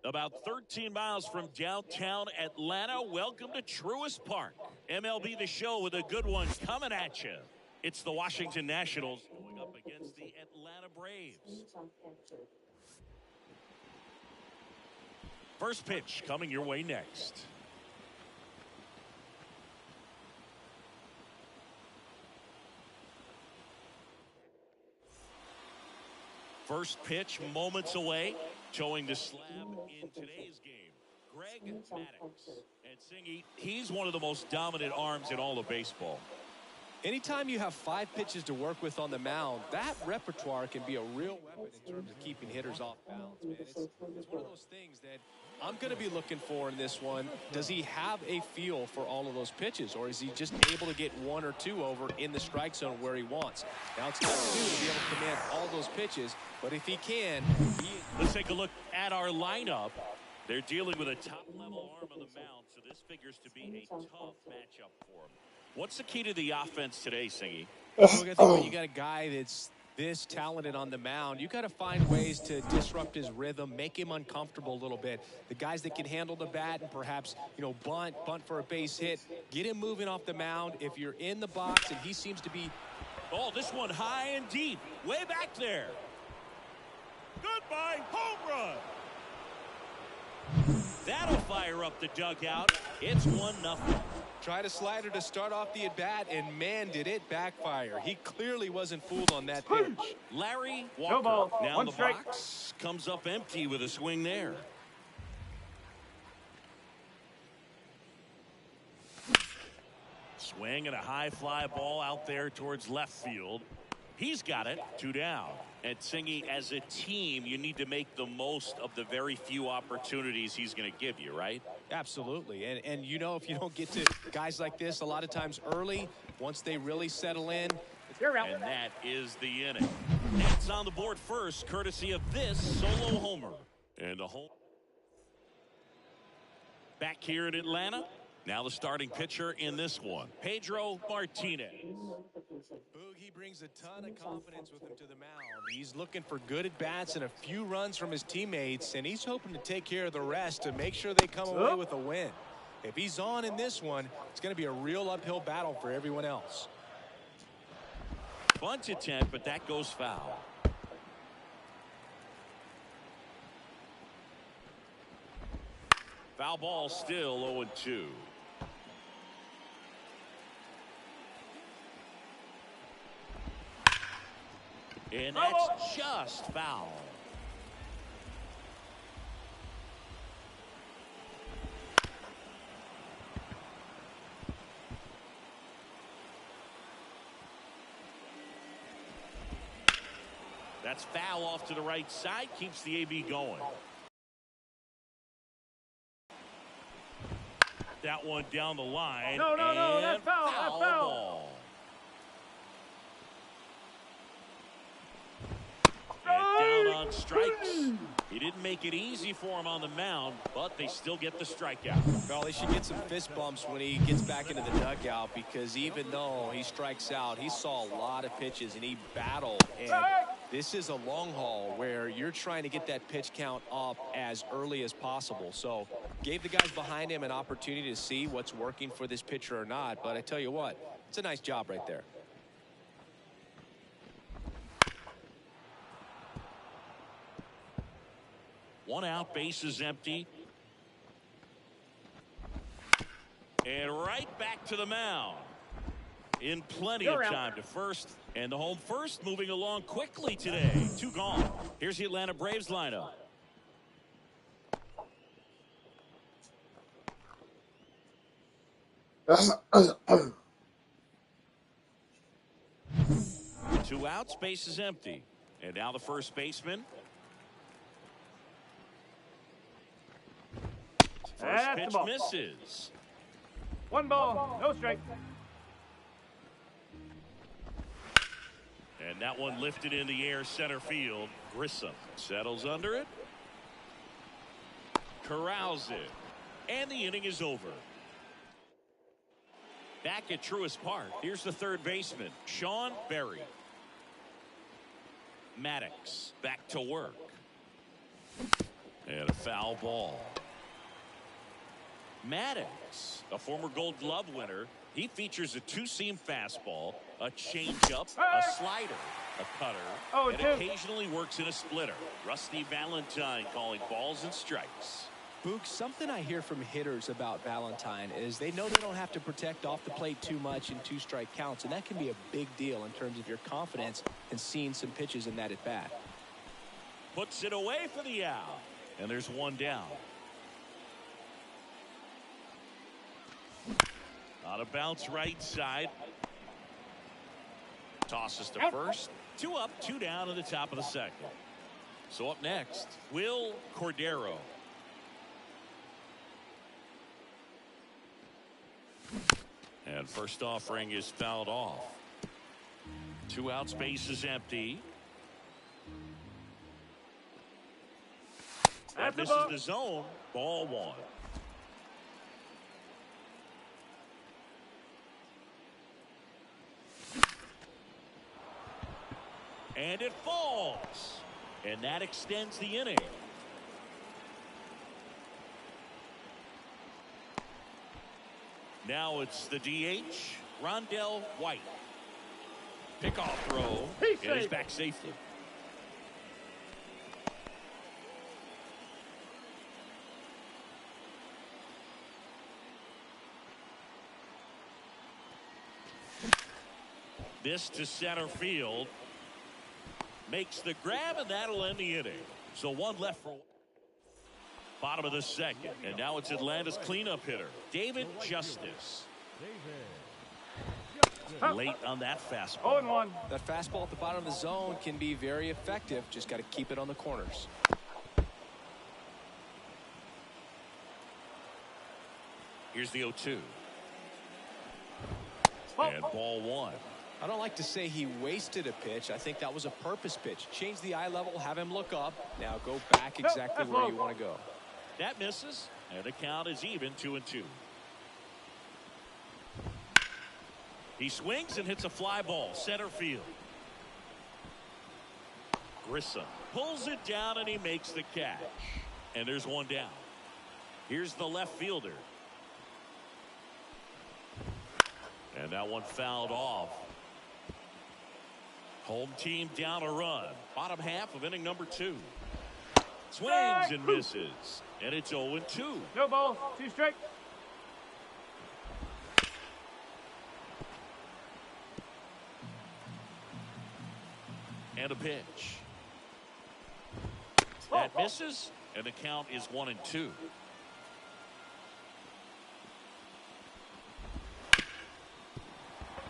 About 13 miles from downtown Atlanta, welcome to Truist Park. MLB The Show with a good one coming at you. It's the Washington Nationals going up against the Atlanta Braves. First pitch coming your way next. First pitch moments away, showing the slab in today's game. Greg Maddux. And S.V.G, he's one of the most dominant arms in all of baseball. Anytime you have 5 pitches to work with on the mound, that repertoire can be a real weapon in terms of keeping hitters off balance, man. It's one of those things that I'm going to be looking for in this one. Does he have a feel for all of those pitches, or is he just able to get 1 or 2 over in the strike zone where he wants? Now, it's tough to do to be able to command all those pitches, but if he can... Let's take a look at our lineup. They're dealing with a top-level arm on the mound, so this figures to be a tough matchup for him. What's the key to the offense today, S.V.G? Look, I think when you got a guy that's this talented on the mound, you got to find ways to disrupt his rhythm, make him uncomfortable a little bit. The guys that can handle the bat and perhaps, bunt for a base hit, get him moving off the mound. If you're in the box and he seems to be... Oh, this one high and deep, way back there. Goodbye, home run. That'll fire up the dugout. It's 1-0. Tried a slider to start off the at-bat, and man, did it backfire. He clearly wasn't fooled on that pitch. Larry Walker, now the box, comes up empty with a swing there. Swing and a high fly ball out there towards left field. He's got it, 2 down. And S.V.G, as a team, you need to make the most of the very few opportunities he's going to give you, right? Absolutely. And if you don't get to guys like this a lot of times early, once they really settle in. And that is the inning. Nats on the board first, courtesy of this solo homer. And a home. Back here in Atlanta. Now the starting pitcher in this one, Pedro Martinez. He brings a ton of confidence with him to the mound. He's looking for good at-bats and a few runs from his teammates, and he's hoping to take care of the rest to make sure they come away with a win. If he's on in this one, it's going to be a real uphill battle for everyone else. Bunt attempt, but that goes foul. Foul ball, still 0-2. And that's just foul. That's foul off to the right side, keeps the AB going. That one down the line. No, that's foul. That's foul. Ball. And down on strikes. He didn't make it easy for him on the mound, but they still get the strikeout. Well, he should get some fist bumps when he gets back into the dugout, because even though he strikes out, he saw a lot of pitches and he battled. And This is a long haul where you're trying to get that pitch count up as early as possible. So gave the guys behind him an opportunity to see what's working for this pitcher or not. But I tell you what, it's a nice job right there. One out, base is empty. And right back to the mound. In plenty of time to first. And the home first moving along quickly today. 2 gone. Here's the Atlanta Braves lineup. Two outs, base is empty. And now the first baseman. First pitch misses. 1 ball, no strike. And that one lifted in the air, center field. Grissom settles under it. Corrals it. And the inning is over. Back at Truist Park, here's the third baseman, Sean Berry. Maddox back to work. And a foul ball. Maddox, a former Gold Glove winner, he features a 2-seam fastball, a changeup, a slider, a cutter, and occasionally works in a splitter. Rusty Valentine calling balls and strikes. Boog, something I hear from hitters about Valentine is they know they don't have to protect off the plate too much in 2-strike counts, and that can be a big deal in terms of your confidence in seeing some pitches in that at bat. Puts it away for the out, and there's 1 down. On a bounce right side. Tosses to first. 2 up, 2 down in the top of the second. So up next, Will Cordero. And first offering is fouled off. 2 outs, base is empty. That misses the zone. Ball 1. And it falls. And that extends the inning. Now it's the DH, Rondell White. Pickoff throw. And he's back safely. This to center field. Makes the grab, and that'll end the inning. So 1 left for bottom of the second. And now it's Atlanta's cleanup hitter, David Justice. Late on that fastball. 0-1. That fastball at the bottom of the zone can be very effective. Just got to keep it on the corners. Here's the 0-2. And ball 1. I don't like to say he wasted a pitch. I think that was a purpose pitch. Change the eye level, have him look up. Now go back exactly where you want to go. That misses, and the count is even, 2-2. He swings and hits a fly ball, center field. Grissom pulls it down, and he makes the catch. And there's 1 down. Here's the left fielder. And that one fouled off. Home team down a run. Bottom half of inning number 2. Swings and misses. And it's 0-2. No ball, 2 strike. And a pitch. That misses. And the count is 1-2.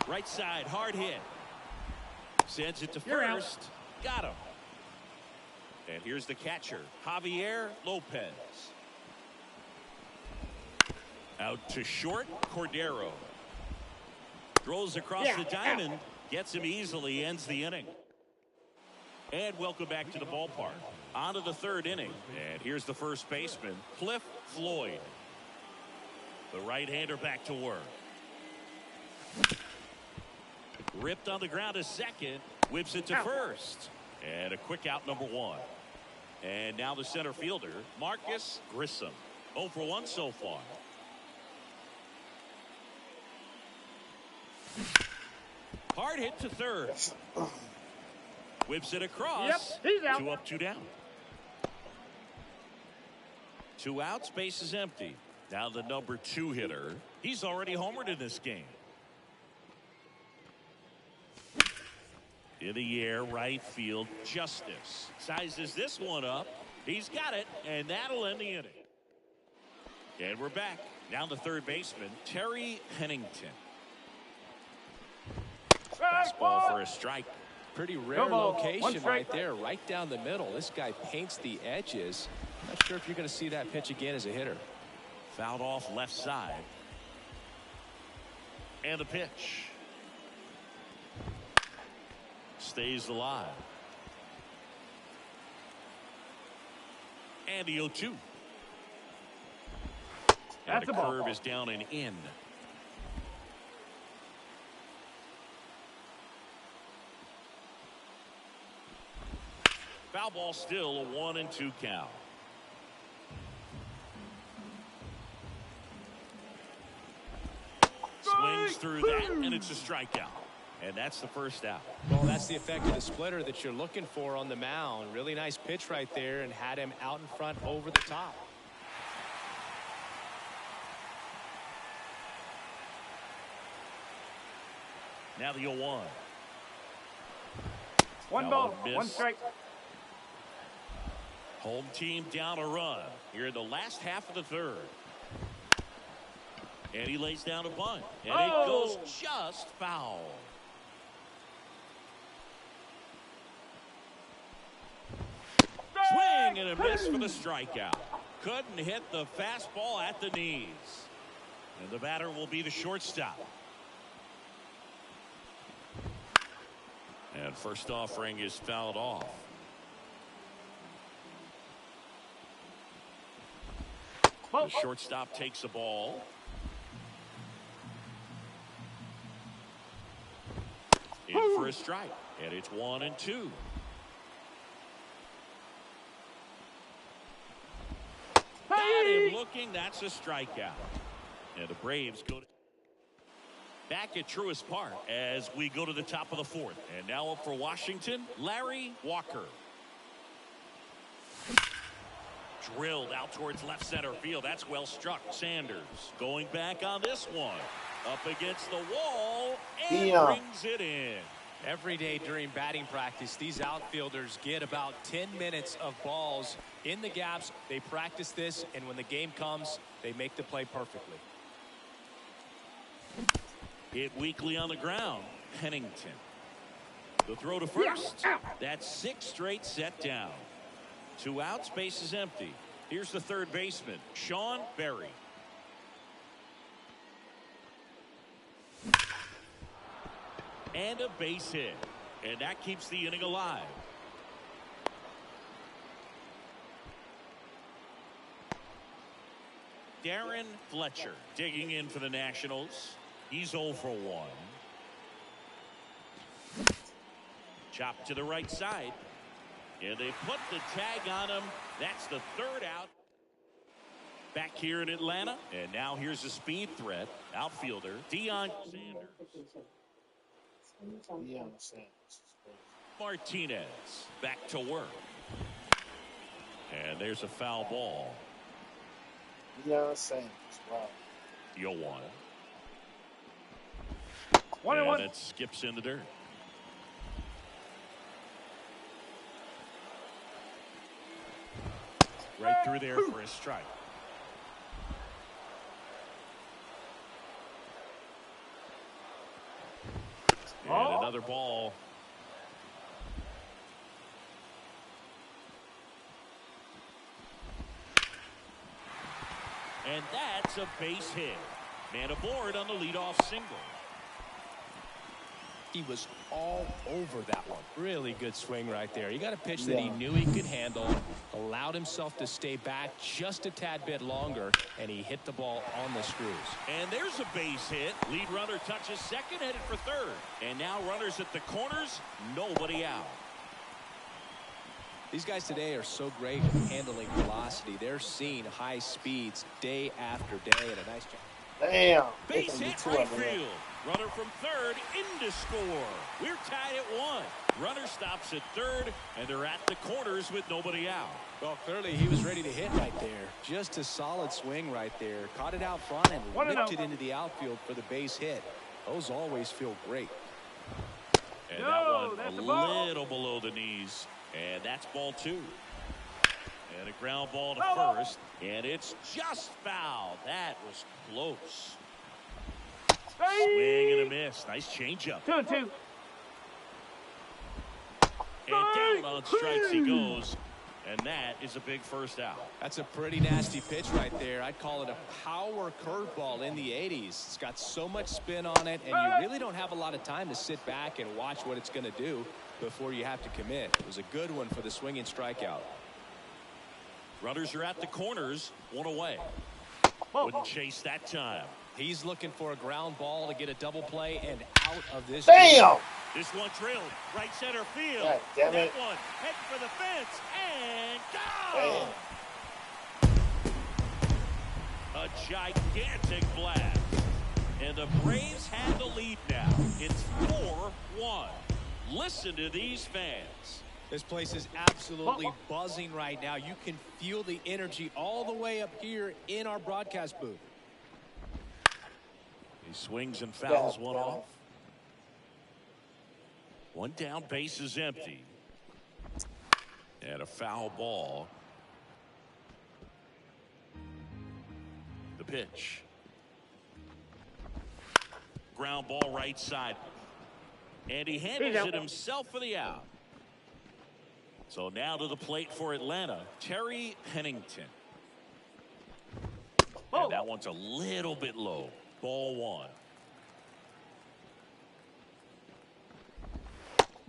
Right side, hard hit. Sends it to first. Got him. And here's the catcher, Javier Lopez. Out to short, Cordero. Throws across the diamond. Gets him easily, ends the inning. And welcome back to the ballpark. On to the 3rd inning. And here's the first baseman, Cliff Floyd. The right-hander back to work. Ripped on the ground to second. Whips it to first. And a quick out, number 1. And now the center fielder, Marcus Grissom. 0 for 1 so far. Hard hit to third. Whips it across. Yep, he's out. 2 up, 2 down. 2 outs, base is empty. Now the number 2 hitter. He's already homered in this game. In the air, right field, Justice sizes this one up. He's got it, and that'll end the inning. And we're back. Now the third baseman, Terry Pennington. Fastball for a strike. Pretty rare location right there, right down the middle. This guy paints the edges. Not sure if you're going to see that pitch again as a hitter. Fouled off left side. And the pitch. Stays alive. And the 0-2. And the curve is down and in. Foul ball, still a 1-2 count. Swings through that, and it's a strikeout. And that's the first out. Well, that's the effect of the splitter that you're looking for on the mound. Really nice pitch right there, and had him out in front over the top. Now the 0-1. One ball, 1 strike. Home team down a run here in the last half of the third. And he lays down a bunt. And it goes just foul. Swing and a miss for the strikeout. Couldn't hit the fastball at the knees. And the batter will be the shortstop. And first offering is fouled off. The shortstop takes the ball. In for a strike. And it's 1-2. Got him looking. That's a strikeout. And the Braves go back at Truist Park as we go to the top of the 4th. And now up for Washington, Larry Walker. Drilled out towards left center field. That's well struck. Sanders going back on this one. Up against the wall and brings it in. Every day during batting practice, these outfielders get about 10 minutes of balls in the gaps. They practice this, and when the game comes, they make the play perfectly. Hit weakly on the ground. Pennington. The throw to first. That's 6 straight set down. 2 outs, base is empty. Here's the third baseman, Sean Berry. And a base hit. And that keeps the inning alive. Darren Fletcher digging in for the Nationals. He's 0 for 1. Chopped to the right side. And they put the tag on him. That's the 3rd out. Back here in Atlanta. And now here's a speed threat. Outfielder Deion Sanders. Martinez back to work. And there's a foul ball. Deion Sanders. Wow. 0-1. 1-1. And it skips in the dirt. Right through there for a strike. And another ball. And that's a base hit. Man aboard on the leadoff single. He was all over that one. Really good swing right there. He got a pitch that he knew he could handle, allowed himself to stay back just a tad bit longer, and he hit the ball on the screws. And there's a base hit. Lead runner touches second, headed for third. And now runners at the corners, nobody out. These guys today are so great at handling velocity. They're seeing high speeds day after day, and a nice job. Damn. Base hit right field. Runner from third in to score. We're tied at 1. Runner stops at third, and they're at the corners with nobody out. Well, clearly he was ready to hit right there. Just a solid swing right there. Caught it out front and whipped it into the outfield for the base hit. Those always feel great. And that one a little below the knees. And that's ball 2. And a ground ball to first. And it's just foul. That was close. Swing and a miss. Nice changeup. 2-2. And down on strikes he goes. And that is a big first out. That's a pretty nasty pitch right there. I'd call it a power curveball in the 80s. It's got so much spin on it, and you really don't have a lot of time to sit back and watch what it's going to do before you have to commit. It was a good one for the swinging strikeout. Runners are at the corners, 1 away. Wouldn't chase that time. He's looking for a ground ball to get a double play and out of this. Damn! This one drilled right center field. God damn it. That one heading for the fence and gone! A gigantic blast. And the Braves have the lead now. It's 4-1. Listen to these fans. This place is absolutely buzzing right now. You can feel the energy all the way up here in our broadcast booth. He swings and fouls one off. 1 down, base is empty. And a foul ball. The pitch. Ground ball right side. And he handles it himself for the out. So now to the plate for Atlanta, Terry Pennington. And that one's a little bit low. Ball 1.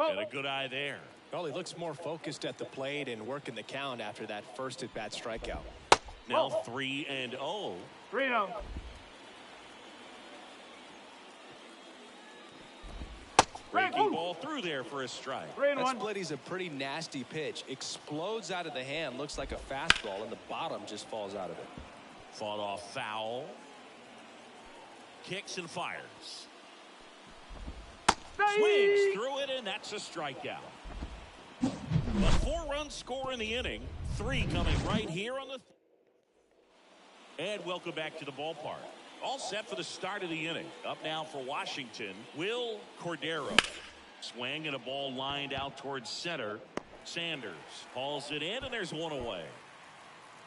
And a good eye there. Well, he looks more focused at the plate and working the count after that first at-bat strikeout. Now 3-0. 3-0. Breaking ball through there for a strike. That split is a pretty nasty pitch. Explodes out of the hand. Looks like a fastball, and the bottom just falls out of it. Fought off foul. Kicks and fires. Swings through it, and that's a strikeout. A 4-run score in the inning. 3 coming right here on the. And welcome back to the ballpark. All set for the start of the inning. Up now for Washington, Will Cordero. Swing and a ball lined out towards center. Sanders hauls it in, and there's 1 away.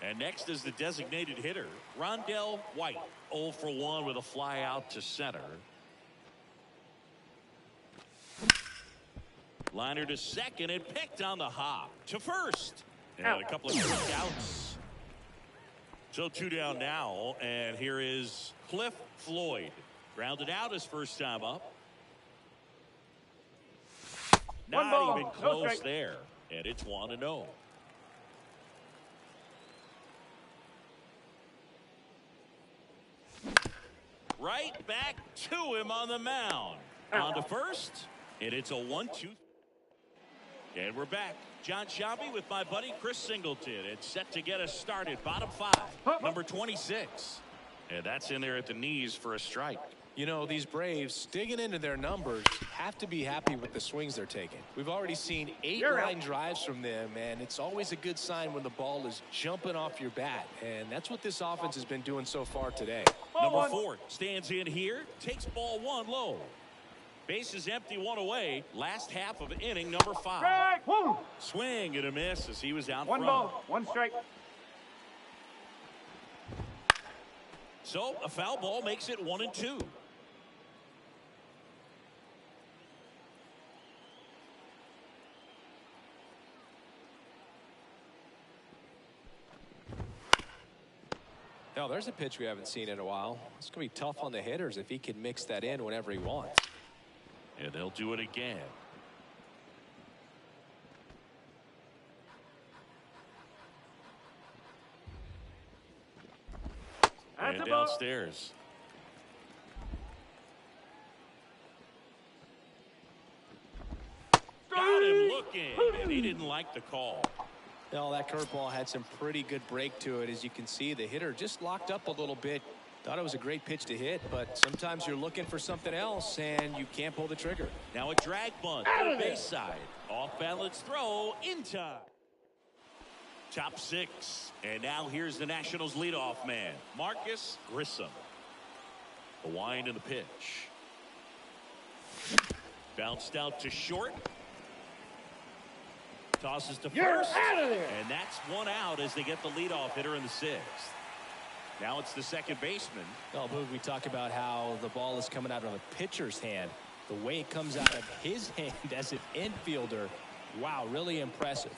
And next is the designated hitter, Rondell White. 0 for 1 with a fly out to center. Liner to second and picked on the hop to first. And a couple of strikeouts. So 2 down now, and here is Cliff Floyd. Grounded out his first time up. Not even close there. And it's 1-0. Right back to him on the mound. On to first, and it's a 1-2. And we're back. John Shabby with my buddy Chris Singleton. It's set to get us started. Bottom 5, number 26. And that's in there at the knees for a strike. You know, these Braves, digging into their numbers, have to be happy with the swings they're taking. We've already seen 8 line drives from them, and it's always a good sign when the ball is jumping off your bat. And that's what this offense has been doing so far today. Number 4 stands in here, takes ball 1 low. Base is empty, 1 away. Last half of inning number 5. Swing and a miss as he was out front. 1 ball, 1 strike. So a foul ball makes it 1-2. Now, there's a pitch we haven't seen in a while. It's going to be tough on the hitters if he can mix that in whenever he wants. And they'll do it again. And downstairs. Got him looking, and he didn't like the call. Well, that curveball had some pretty good break to it. As you can see, the hitter just locked up a little bit. Thought it was a great pitch to hit, but sometimes you're looking for something else and you can't pull the trigger. Now a drag bunt, third base side. Off balance throw in time. Top 6. And now here's the Nationals leadoff man, Marcus Grissom. The wind and the pitch. Bounced out to short. Tosses to first. Out of there. And that's one out as they get the leadoff hitter in the 6th. Now it's the second baseman. Oh, Boog, we talk about how the ball is coming out of a pitcher's hand. The way it comes out of his hand as an infielder, wow, really impressive.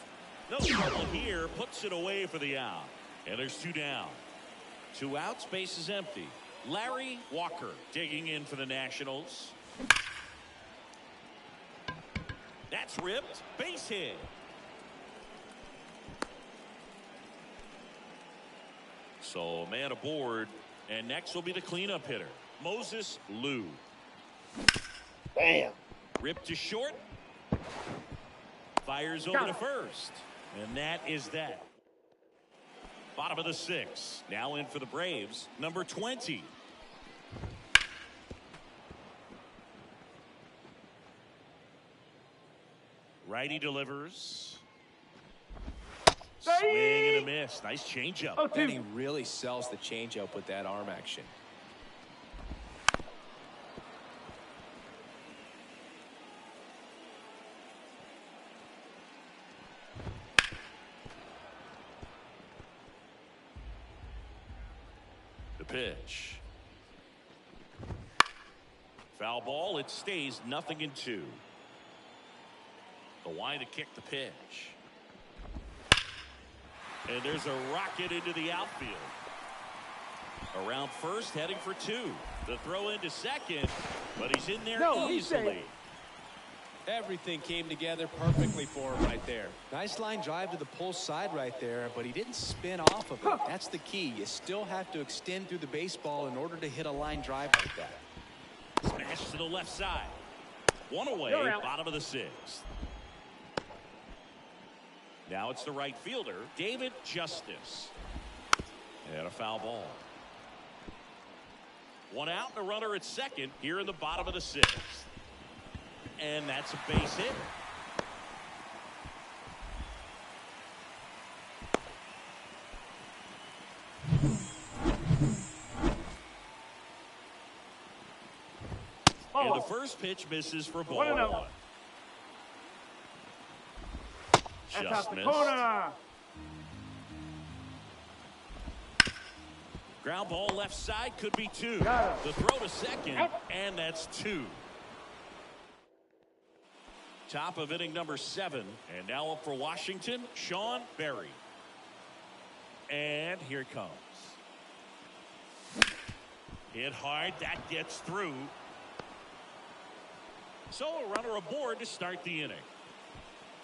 No trouble here, puts it away for the out. And there's 2 down. 2 outs, base is empty. Larry Walker digging in for the Nationals. That's ripped, base hit. So a man aboard, and next will be the cleanup hitter, Moses Lou. Bam. Ripped to short. Fires over to first. And that is that. Bottom of the 6th. Now in for the Braves, number 20. Righty delivers. Swing and a miss. Nice changeup. And he really sells the changeup with that arm action. The pitch. Foul ball. It stays 0-2. The wind to kick the pitch. And there's a rocket into the outfield. Around first, heading for 2. The throw into second, but he's in there easily. Everything came together perfectly for him right there. Nice line drive to the pull side right there, but he didn't spin off of it. That's the key. You still have to extend through the baseball in order to hit a line drive like that. Smash to the left side. One away, bottom of the 6th. Now it's the right fielder, David Justice. And a foul ball. 1 out and a runner at second here in the bottom of the 6th. And that's a base hit. And the first pitch misses for ball 1. Just missed. Ground ball left side, could be 2. The throw to second, and that's 2. Top of inning number 7. And now up for Washington, Sean Berry. And here it comes. Hit hard, that gets through. So a runner aboard to start the inning.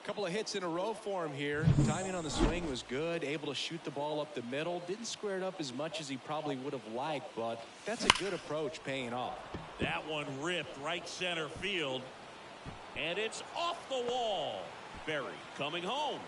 Couple of hits in a row for him here. Timing on the swing was good. Able to shoot the ball up the middle. Didn't square it up as much as he probably would have liked, but that's a good approach paying off. That one ripped right center field. And it's off the wall. Berry coming home.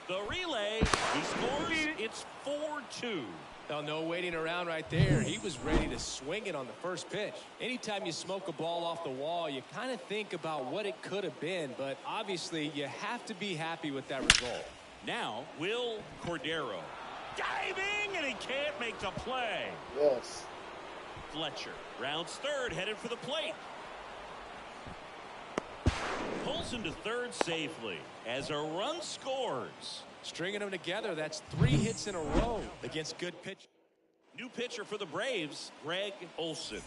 The relay. He scores. It's 4-2. Now, no waiting around right there. He was ready to swing it on the first pitch. Anytime you smoke a ball off the wall, you kind of think about what it could have been, but obviously you have to be happy with that result. Now, Will Cordero diving, and he can't make the play. Yes. Fletcher rounds third, headed for the plate. Pulls him to third safely as a run scores. Stringing them together, that's 3 hits in a row against good pitch. New pitcher for the Braves, Greg Olson.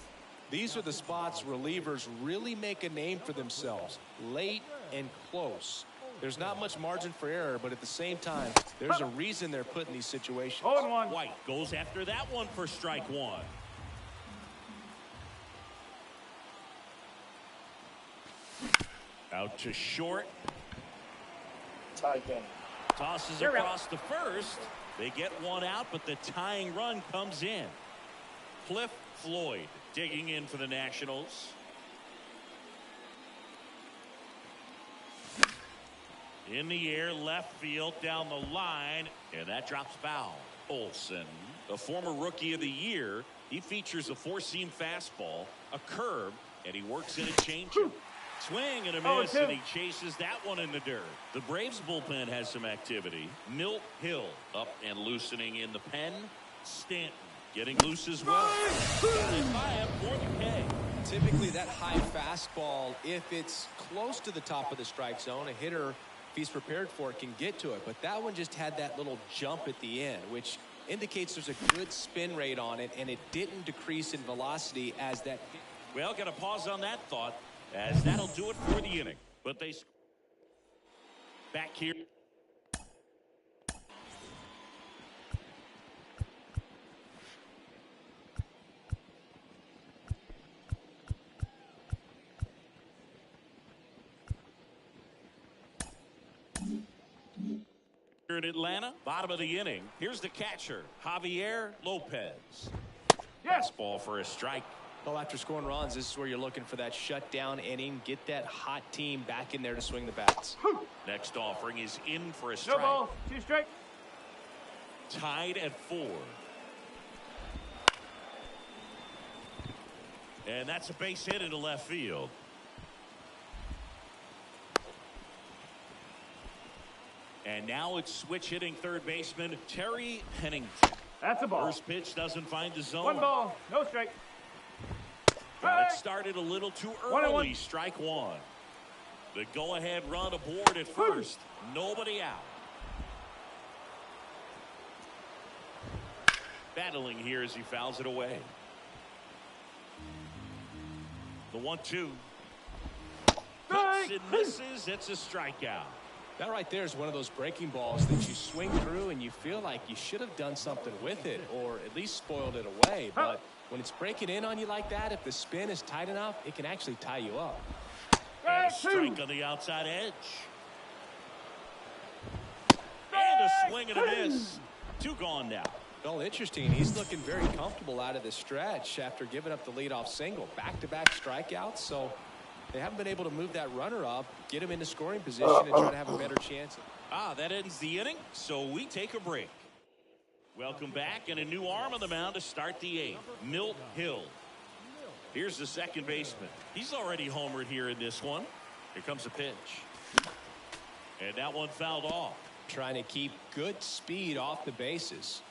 These are the spots relievers really make a name for themselves. Late and close. There's not much margin for error, but at the same time, there's a reason they're put in these situations. 0-1. White goes after that one for strike 1. Out to short. Tie game. Tosses across to first. They get 1 out, but the tying run comes in. Cliff Floyd digging in for the Nationals. In the air, left field, down the line, and that drops foul. Olsen, a former Rookie of the Year, he features a four-seam fastball, a curve, and he works in a changeup. Swing and a miss, and he chases that one in the dirt. The Braves bullpen has some activity. Milt Hill up and loosening in the pen. Stanton getting loose as well. Got it by him for the K. Typically that high fastball, if it's close to the top of the strike zone, a hitter, if he's prepared for it, can get to it. But that one just had that little jump at the end, which indicates there's a good spin rate on it, and it didn't decrease in velocity as that. Well, got to pause on that thought, as that'll do it for the inning. But they back here. Here in Atlanta, bottom of the inning. Here's the catcher, Javier Lopez. Yes. Fastball for a strike. Well, after scoring runs, this is where you're looking for that shutdown inning. Get that hot team back in there to swing the bats. Next offering is in for a No strike. ball. 2 strike. Tied at 4. And that's a base hit into left field. And now it's switch hitting third baseman Terry Pennington. That's a ball. First pitch doesn't find the zone. 1 ball. No strike. Well, it started a little too early. Strike 1. The go-ahead run aboard at first. Nobody out. Battling here as he fouls it away. The 1-2. Hits and misses. It's a strikeout. That right there is one of those breaking balls that you swing through and you feel like you should have done something with it, or at least spoiled it away. But when it's breaking in on you like that, if the spin is tight enough, it can actually tie you up. And a strike on the outside edge. And a swing and a miss. 2 gone now. Well, interesting. He's looking very comfortable out of the stretch after giving up the leadoff single. Back-to-back strikeouts, so they haven't been able to move that runner up, get him into scoring position, and try to have a better chance. That ends the inning, so we take a break. Welcome back, and a new arm on the mound to start the 8th. Milt Hill. Here's the second baseman. He's already homered here in this one. Here comes a pitch. And that one fouled off. Trying to keep good speed off the bases.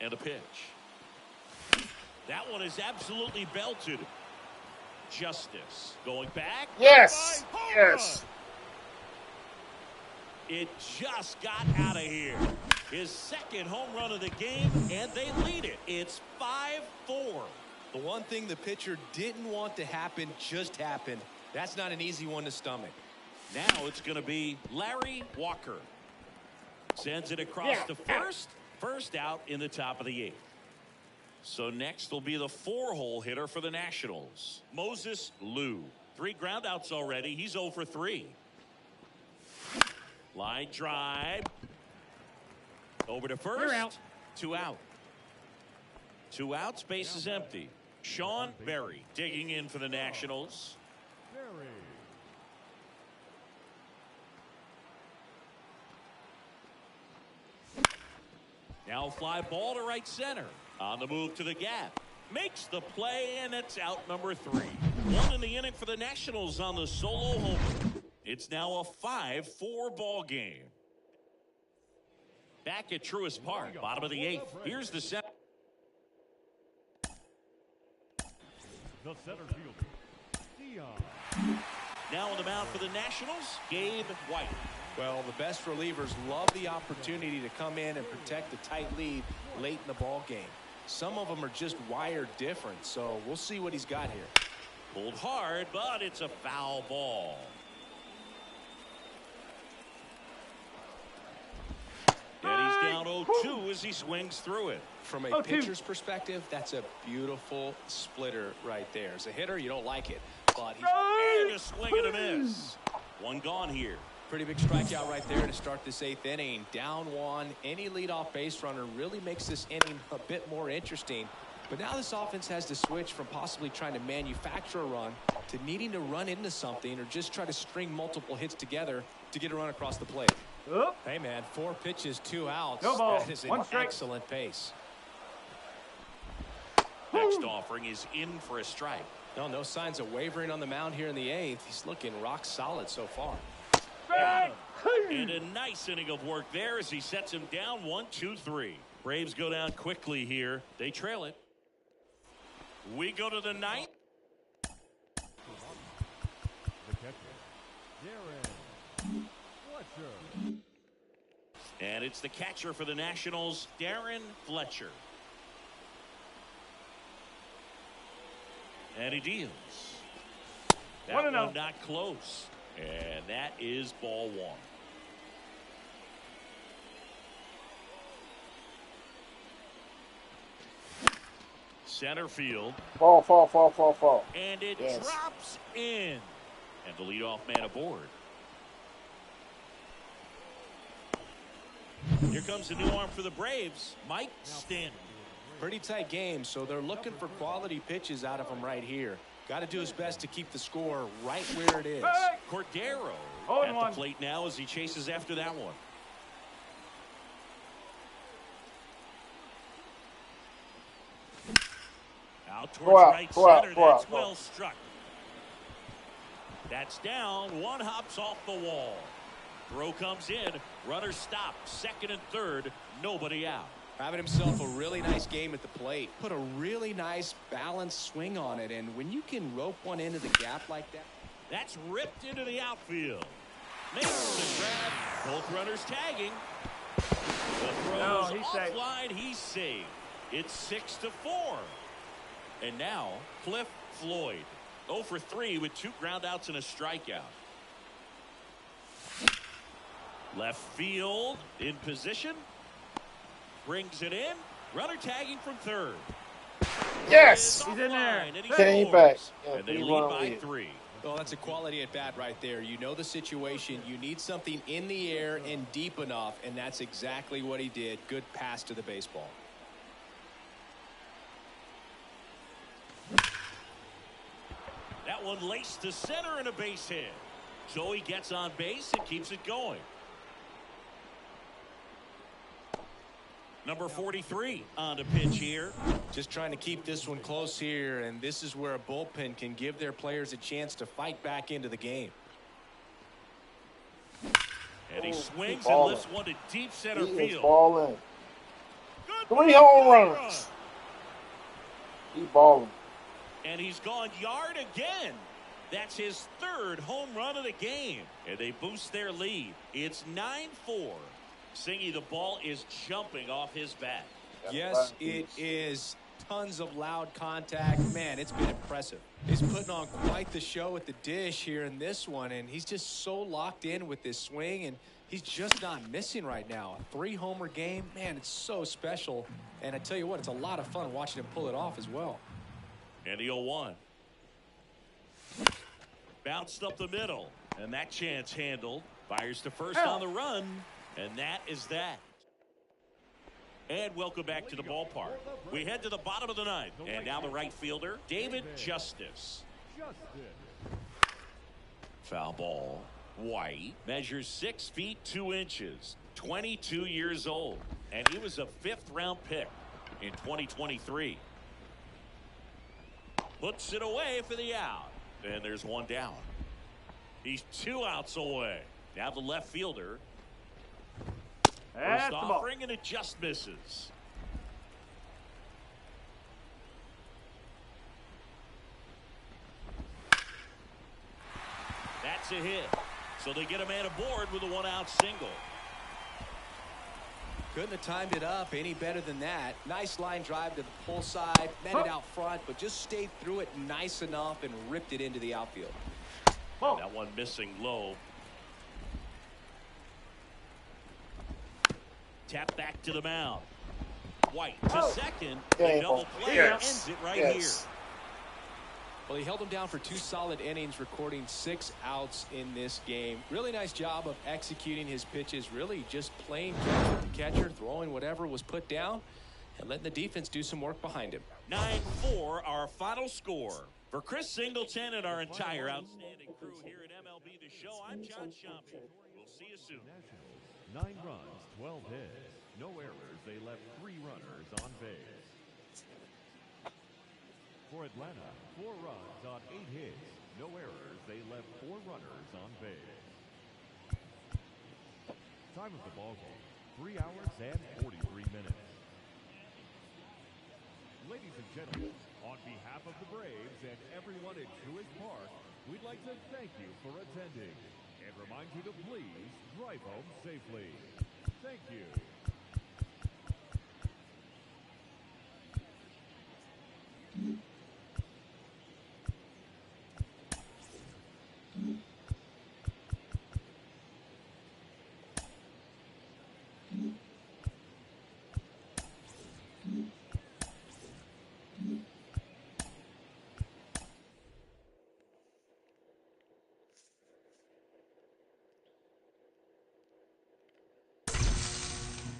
And a pitch. That one is absolutely belted. Justice going back. Yes. Yes. It just got out of here. His second home run of the game, and they lead it. It's 5-4. The one thing the pitcher didn't want to happen just happened. That's not an easy one to stomach. Now it's going to be Larry Walker. Sends it across to first. First out in the top of the 8th. So next will be the 4-hole hitter for the Nationals, Moses Lou. 3 groundouts already. He's 0 for 3. Line drive. Over to first. Out. 2 out. 2 outs. Base is empty. Sean Berry digging in for the Nationals. Now fly ball to right center. On the move to the gap. Makes the play, and it's out number 3. 1 in the inning for the Nationals on the solo homer. It's now a 5-4 ball game. Back at Truist Park, bottom of the 8th. Here's the set. The center fielder, Dion. Now on the mound for the Nationals, Gabe White. Well, the best relievers love the opportunity to come in and protect a tight lead late in the ball game. Some of them are just wired different, so we'll see what he's got here. Pulled hard, but it's a foul ball. And he's down 0-2 as he swings through it. From a pitcher's perspective, that's a beautiful splitter right there. As a hitter, you don't like it, but he's and a swing and a miss. 1 gone here. pretty big strikeout right there to start this 8th inning. Down 1. Any leadoff base runner really makes this inning a bit more interesting But now this offense has to switch from possibly trying to manufacture a run to needing to run into something or just try to string multiple hits together to get a run across the plate. Oop. Hey, man, 4 pitches, 2 outs. No ball. That is an 1 strike. excellent pace. Next offering is in for a strike. No signs of wavering on the mound here in the 8th. He's looking rock solid so far. Strike. And a nice inning of work there as he sets him down 1-2-3. Braves go down quickly here. They trail it. We go to the 9th. The catcher, Darren Fletcher. And it's the catcher for the Nationals, Darren Fletcher. And he deals. That 1-0. one not close. And that is ball 1. Center field. Fall. And it Yes. drops in. And the leadoff man aboard. Here comes a new arm for the Braves, Mike Stanton. Pretty tight game, so they're looking for quality pitches out of him right here. Got to do his best to keep the score right where it is. Strike. Cordero Oh, at one. the plate now as he chases after that one. Out towards right center. That's well struck. That's down. One hops off the wall. Throw comes in. Runner stopped. Second and third. Nobody out. Having himself a really nice game at the plate. Put a really nice balanced swing on it. And when you can rope one into the gap like that. That's ripped into the outfield. Makes the grab. Both runners tagging. The throw is offline. He's saved. It's 6-4. And now Cliff Floyd. 0 for 3 with 2 groundouts and a strikeout. Left field in position. Brings it in. Runner tagging from third. Yes. He's in there. And he Came scores. back. Yeah, And they 3-1 lead by lead. 3. Well, that's a quality at bat right there. You know the situation. You need something in the air and deep enough, and that's exactly what he did. Good pass to the baseball. That one laced to center and a base hit. So he gets on base and keeps it going. Number 43 on the pitch here. Just trying to keep this one close here, and this is where a bullpen can give their players a chance to fight back into the game. And he swings and balling. lifts one to deep center He is field. balling. Good 3 home run. runs. He balling. And he's gone yard again. That's his 3rd home run of the game. And they boost their lead. It's 9-4. Singy, the ball is jumping off his bat. Yes, it is. Tons of loud contact. Man, it's been impressive. He's putting on quite the show at the dish here in this one, and he's just so locked in with this swing, and he's just not missing right now. A 3-homer game, man, it's so special. And I tell you what, it's a lot of fun watching him pull it off as well. And the 0-1. Bounced up the middle. And that chance handled. Fires to first on the run. And that is that. And welcome back to the ballpark. We head to the bottom of the 9th. And now the right fielder, David Justice. Foul ball. White measures 6 feet 2 inches. 22 years old. And he was a 5th-round pick in 2023. Puts it away for the out. And there's one down. He's 2 outs away. Now the left fielder. That's First the ball. offering, and it just misses. That's a hit. So they get a man aboard with a 1-out single. Couldn't have timed it up any better than that. Nice line drive to the pull side, met it out front, but just stayed through it nice enough and ripped it into the outfield. Whoa. That one missing low. Tap back to the mound. White to second. The double play ends it right here. Well, he held him down for 2 solid innings, recording 6 outs in this game. Really nice job of executing his pitches, really just playing catch with the catcher, throwing whatever was put down, and letting the defense do some work behind him. 9-4, our final score. For Chris Singleton and our entire outstanding crew here at MLB The Show, I'm John Shambi. We'll see you soon. Nationals, 9 runs, 12 hits. No errors. They left 3 runners on base. For Atlanta, 4 runs on 8 hits. No errors. They left 4 runners on base. Time of the ballgame, 3 hours and 43 minutes. Ladies and gentlemen, on behalf of the Braves and everyone at Truist Park, we'd like to thank you for attending and remind you to please drive home safely. Thank you.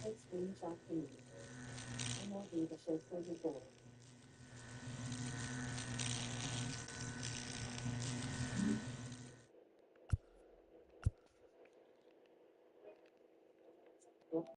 S.V.G. MLB The Show 34.